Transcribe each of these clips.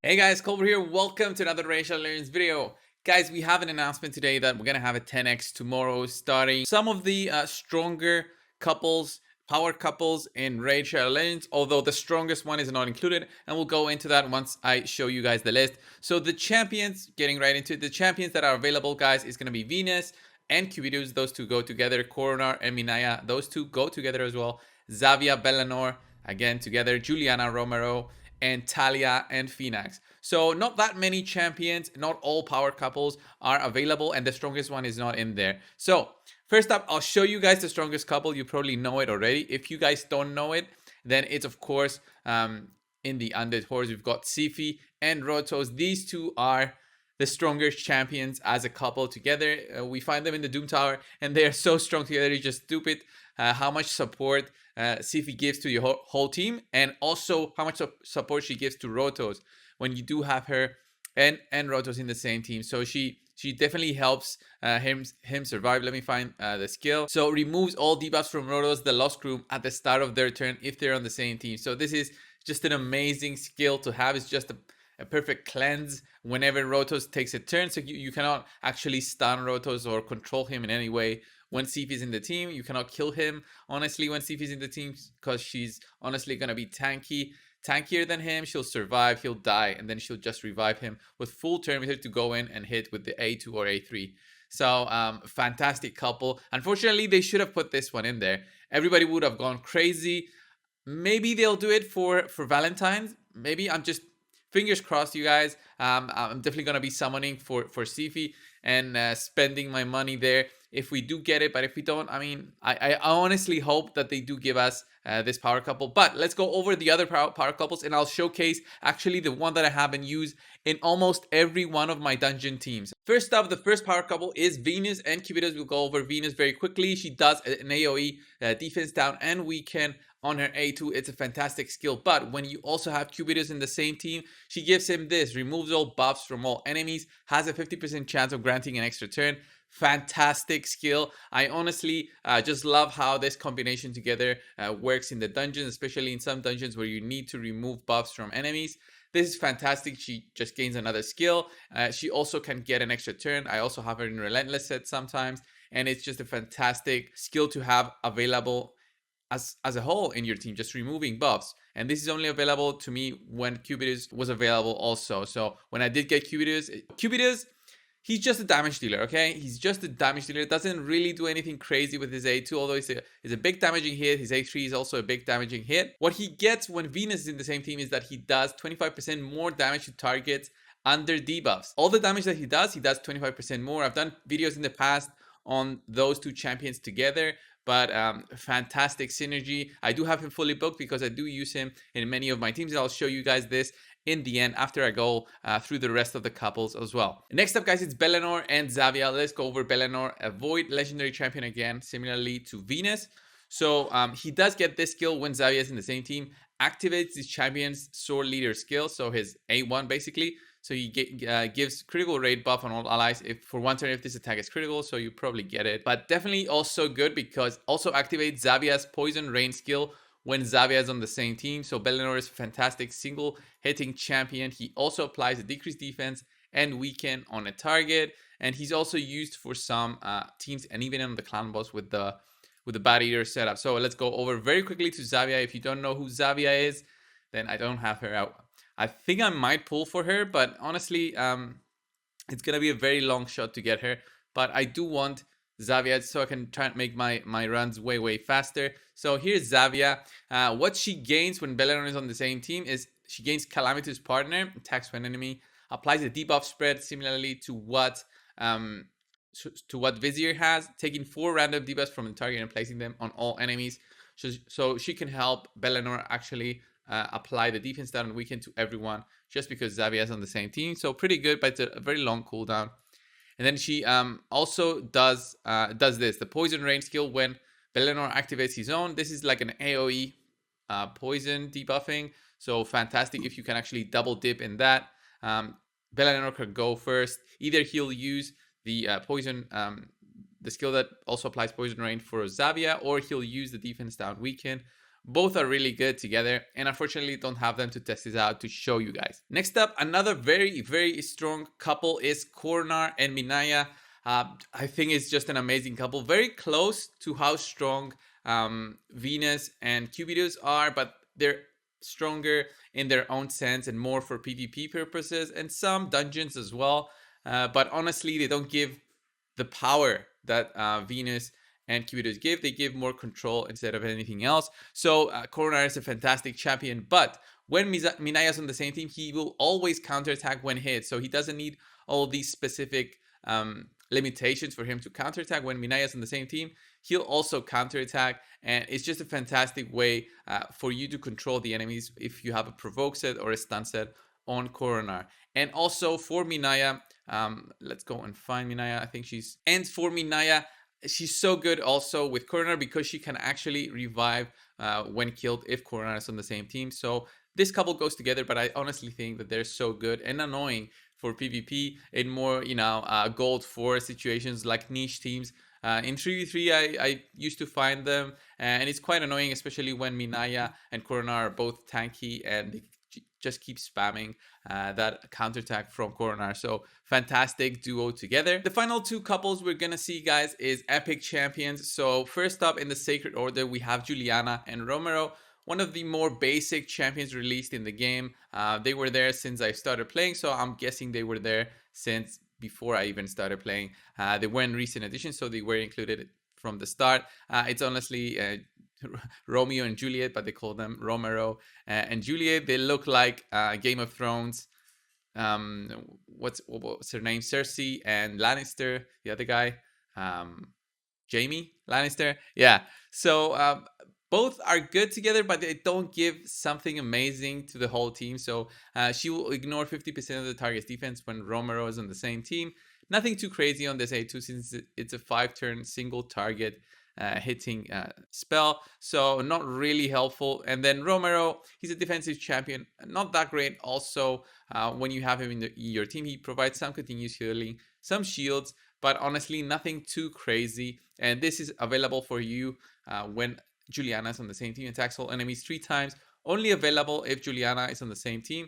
Hey guys, Colbert here. Welcome to another Racial Learns video. Guys, we have an announcement today that we're going to have a 10x tomorrow starting some of the stronger couples, power couples in Racial Learns, although the strongest one is not included, and we'll go into that once I show you guys the list. So the champions, getting right into it, the champions that are available, guys, is going to be Venus and Cupidus. Those two go together. Coronar and Minaya, those two go together as well. Zavia, Belinor, again together. Juliana and Romero, and Talia and Phoenix. So not that many champions, not all power couples are available, and the strongest one is not in there. So first up, I'll show you guys the strongest couple. You probably know it already. If you guys don't know it, then it's of course in the Undead Horse. We've got SiFi and Rotos. These two are the strongest champions as a couple together. We find them in the Doom Tower, and they are so strong together. It's just stupid how much support SiFi gives to your whole team, and also how much support she gives to Rotos when you do have her and Rotos in the same team. So she definitely helps him survive. Let me find the skill. So removes all debuffs from Rotos, the Lost Crew, at the start of their turn if they're on the same team. So this is just an amazing skill to have. It's just a perfect cleanse whenever Rotos takes a turn. So you cannot actually stun Rotos or control him in any way when SiFi is in the team. You cannot kill him, honestly, when SiFi is in the team, because she's honestly going to be tankier than him. She'll survive, he'll die, and then she'll just revive him with full turn meter to go in and hit with the A2 or A3. So fantastic couple. Unfortunately, they should have put this one in there. Everybody would have gone crazy. Maybe they'll do it for Valentine's. Maybe. I'm just fingers crossed, you guys. I'm definitely gonna be summoning for SiFi and spending my money there if we do get it. But if we don't, I mean, I honestly hope that they do give us this power couple. But let's go over the other power couples, and I'll showcase actually the one that I haven't used in almost every one of my dungeon teams. First up, the first power couple is Venus and Cupidus. We'll go over Venus very quickly. She does an AoE defense down and weaken on her A2. It's a fantastic skill. But when you also have Cupidus in the same team, she gives him this: removes all buffs from all enemies, has a 50% chance of granting an extra turn. Fantastic skill. I honestly just love how this combination together works in the dungeons, especially in some dungeons where you need to remove buffs from enemies. This is fantastic. She just gains another skill. She also can get an extra turn. I also have her in Relentless set sometimes, and it's just a fantastic skill to have available as a whole in your team, just removing buffs. And this is only available to me when Cupidus was available also. So when I did get Cupidus, he's just a damage dealer, okay? He's just a damage dealer. Doesn't really do anything crazy with his A2, although he's a big damaging hit. His A3 is also a big damaging hit. What he gets when Venus is in the same team is that he does 25% more damage to targets under debuffs. All the damage that he does 25% more. I've done videos in the past on those two champions together, but fantastic synergy. I do have him fully booked because I do use him in many of my teams, and I'll show you guys this in the end after I go through the rest of the couples as well. Next up, guys, it's Belinor and Zavia. Let's go over Belinor. Avoid legendary champion again, similarly to Venus. So he does get this skill when Zavia is in the same team. Activates his champion's sword leader skill, so his A1 basically. So he gives critical rate buff on all allies if for one turn if this attack is critical, so you probably get it. But definitely also good because also activates Zavia's poison rain skill when Zavia is on the same team. So Belinor is a fantastic single hitting champion. He also applies a decreased defense and weaken on a target, and he's also used for some teams and even on the clan boss with the Bat Eater setup. So let's go over very quickly to Zavia. If you don't know who Zavia is, then I don't have her out. I think I might pull for her, but honestly, it's gonna be a very long shot to get her. But I do want Zavia so I can try and make my runs way faster. So here's Zavia. What she gains when Belinor is on the same team is she gains Calamitous Partner, attacks when enemy, applies a debuff spread similarly to what Vizier has, taking 4 random debuffs from the target and placing them on all enemies. So she can help Belinor actually apply the defense down and weaken to everyone just because Zavia is on the same team. So pretty good, but it's a very long cooldown. And then she also does this, the poison rain skill when Belinor activates his own. This is like an AoE poison debuffing. So fantastic if you can actually double dip in that. Belinor can go first. Either he'll use the poison, the skill that also applies poison rain for Zavia, or he'll use the defense down weaken Both are really good together, and unfortunately don't have them to test this out to show you guys. Next up, another very, very strong couple is Coronar and Minaya. I think it's just an amazing couple. Very close to how strong Venus and Cupidus are, but they're stronger in their own sense and more for PvP purposes and some dungeons as well. But honestly, they don't give the power that Venus and Cupidus give. They give more control instead of anything else. So Coronar is a fantastic champion, but when Minaya's on the same team, he will always counterattack when hit. So he doesn't need all these specific limitations for him to counterattack. When Minaya's on the same team, he'll also counterattack, and it's just a fantastic way for you to control the enemies if you have a provoke set or a stun set on Coronar. And also for Minaya, let's go and find Minaya. I think for Minaya, she's so good also with Coronar because she can actually revive when killed if Coronar is on the same team. So this couple goes together, but I honestly think that they're so good and annoying for PvP in more, gold 4 situations like niche teams. In 3v3, I used to find them, and it's quite annoying, especially when Minaya and Coronar are both tanky and they just keep spamming that counterattack from Coronar. So fantastic duo together. The final two couples we're gonna see, guys, is epic champions. So first up in the sacred order, we have Juliana and Romero, one of the more basic champions released in the game. They were there since I started playing, so I'm guessing they were there since before I even started playing. They were in recent editions, so they were included from the start. It's honestly Romeo and Juliet, but they call them Romero and Juliet. They look like Game of Thrones. What's her name? Cersei and Lannister, the other guy. Jamie Lannister. Yeah. So both are good together, but they don't give something amazing to the whole team. So she will ignore 50% of the target's defense when Romero is on the same team. Nothing too crazy on this A2 since it's a 5-turn single target hitting spell, so not really helpful. And then Romero, he's a defensive champion, not that great. Also, when you have him in your team, he provides some continuous healing, some shields, but honestly nothing too crazy. And this is available for you when Juliana is on the same team. Attacks all enemies 3 times. Only available if Juliana is on the same team.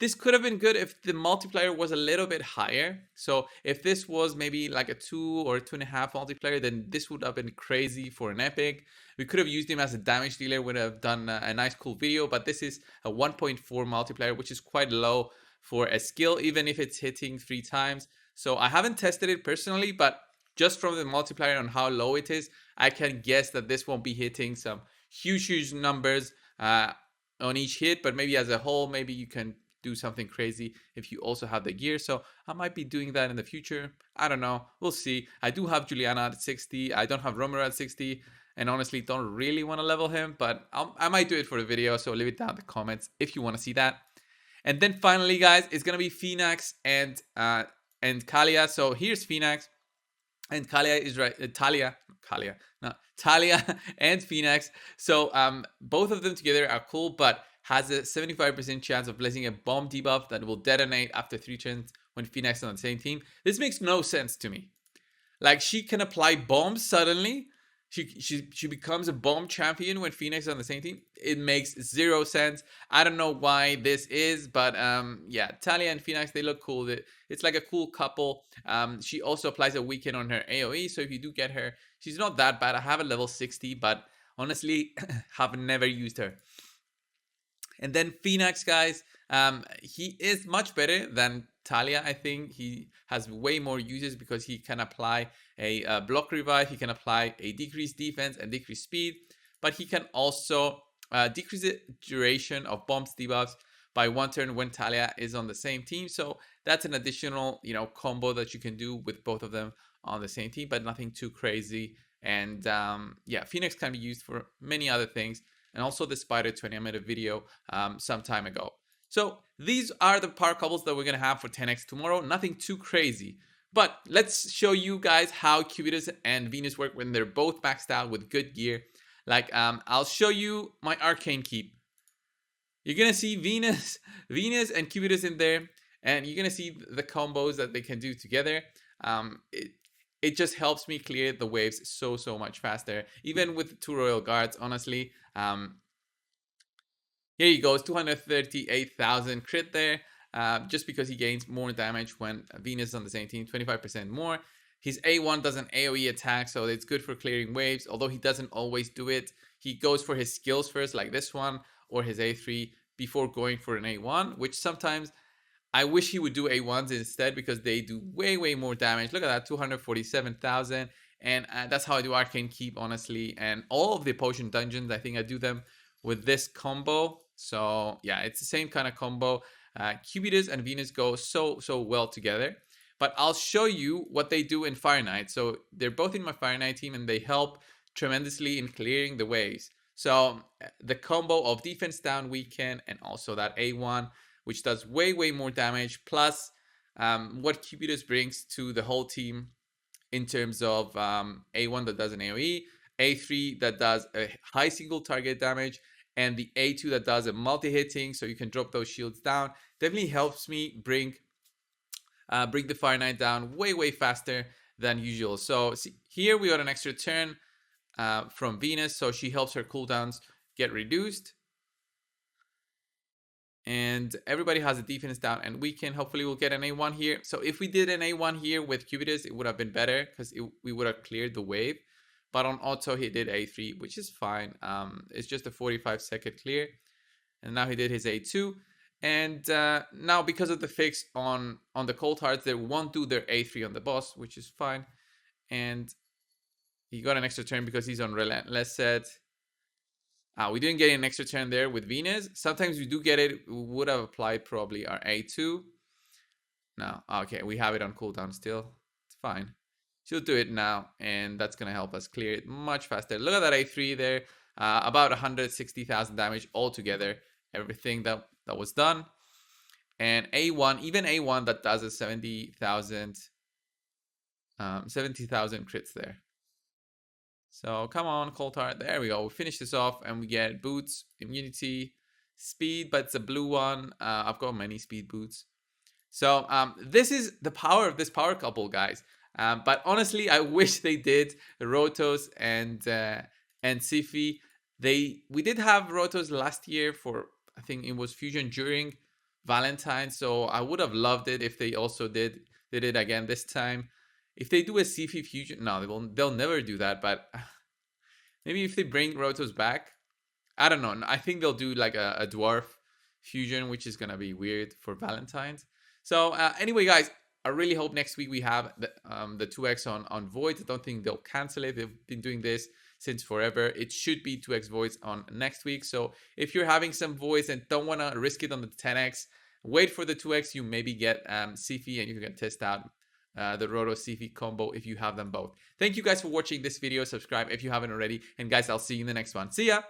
This could have been good if the multiplier was a little bit higher. So if this was maybe like a 2 or 2.5 multiplier, then this would have been crazy for an epic. We could have used him as a damage dealer, would have done a nice cool video, but this is a 1.4 multiplier, which is quite low for a skill, even if it's hitting 3 times. So I haven't tested it personally, but just from the multiplier on how low it is, I can guess that this won't be hitting some huge numbers on each hit, but maybe as a whole, maybe you can do something crazy if you also have the gear. So I might be doing that in the future. I don't know. We'll see. I do have Juliana at 60. I don't have Romero at 60. And honestly, don't really want to level him, but I might do it for the video. So leave it down in the comments if you want to see that. And then finally, guys, it's going to be Phoenix and Talia. So here's Phoenix. And Talia is right. Talia and Phoenix. So both of them together are cool, but has a 75% chance of placing a bomb debuff that will detonate after 3 turns when Phoenix is on the same team. This makes no sense to me. Like, she can apply bombs suddenly. She becomes a bomb champion when Phoenix is on the same team. It makes 0 sense. I don't know why this is, but yeah, Talia and Phoenix, they look cool. It's like a cool couple. She also applies a weaken on her AoE, so if you do get her, she's not that bad. I have a level 60, but honestly, have never used her. And then Phoenix, guys, he is much better than Talia. I think he has way more uses because he can apply a block revive, he can apply a decreased defense and decreased speed, but he can also decrease the duration of bombs debuffs by 1 turn when Talia is on the same team. So that's an additional, combo that you can do with both of them on the same team, but nothing too crazy. And yeah, Phoenix can be used for many other things. And also the Spider 20, I made a video some time ago. So these are the power couples that we're going to have for 10x tomorrow. Nothing too crazy. But let's show you guys how Cupidus and Venus work when they're both maxed out with good gear. Like, I'll show you my Arcane Keep. You're going to see Venus and Cupidus in there. And you're going to see the combos that they can do together. it just helps me clear the waves so much faster. Even with 2 Royal Guards, honestly. Here he goes, 238,000 crit there. Just because he gains more damage when Venus is on the same team, 25% more. His A1 does an AoE attack, so it's good for clearing waves, although he doesn't always do it. He goes for his skills first, like this one, or his A3, before going for an A1, which sometimes I wish he would do A1s instead, because they do way more damage. Look at that, 247,000. And that's how I do Arcane Keep, honestly. And all of the potion dungeons, I think I do them with this combo. So yeah, it's the same kind of combo. Cupidus and Venus go so well together. But I'll show you what they do in Fire Knight. So they're both in my Fire Knight team, and they help tremendously in clearing the waves. So the combo of defense down weaken and also that A1, which does way more damage, plus what Cupidus brings to the whole team in terms of A1 that does an AoE, A3 that does a high single target damage, and the A2 that does a multi-hitting, so you can drop those shields down. Definitely helps me bring the Fire Knight down way faster than usual. So see, here we got an extra turn from Venus, so she helps her cooldowns get reduced. And everybody has a defense down, and we can hopefully we'll get an A1 here. So if we did an A1 here with Cupidus, it would have been better, because we would have cleared the wave. But on auto, he did A3, which is fine. It's just a 45-second clear. And now he did his A2. And now because of the fix on the cold hearts, they won't do their A3 on the boss, which is fine. And he got an extra turn because he's on Relentless set. We didn't get an extra turn there with Venus. Sometimes we do get it. We would have applied probably our A2. No, okay, we have it on cooldown still. It's fine. She'll do it now, and that's going to help us clear it much faster. Look at that A3 there. About 160,000 damage altogether. Everything that was done. And A1, even A1 that does a 70,000 crits there. So come on, Cold Heart. There we go. We finish this off, and we get boots, immunity, speed, but it's a blue one. I've got many speed boots. So this is the power of this power couple, guys. But honestly, I wish they did Rotos and SiFi. We did have Rotos last year for, I think it was Fusion during Valentine's. So I would have loved it if they also did it again this time. If they do a SiFi Fusion, no, they'll never do that. But maybe if they bring Rotos back, I don't know. I think they'll do like a dwarf fusion, which is gonna be weird for Valentine's. So anyway, guys, I really hope next week we have the 2x on Voids. I don't think they'll cancel it. They've been doing this since forever. It should be 2x Voids on next week. So if you're having some Voids and don't want to risk it on the 10x, wait for the 2x. You maybe get SiFi, and you can test out the Roto SiFi combo if you have them both. Thank you guys for watching this video. Subscribe if you haven't already. And guys, I'll see you in the next one. See ya!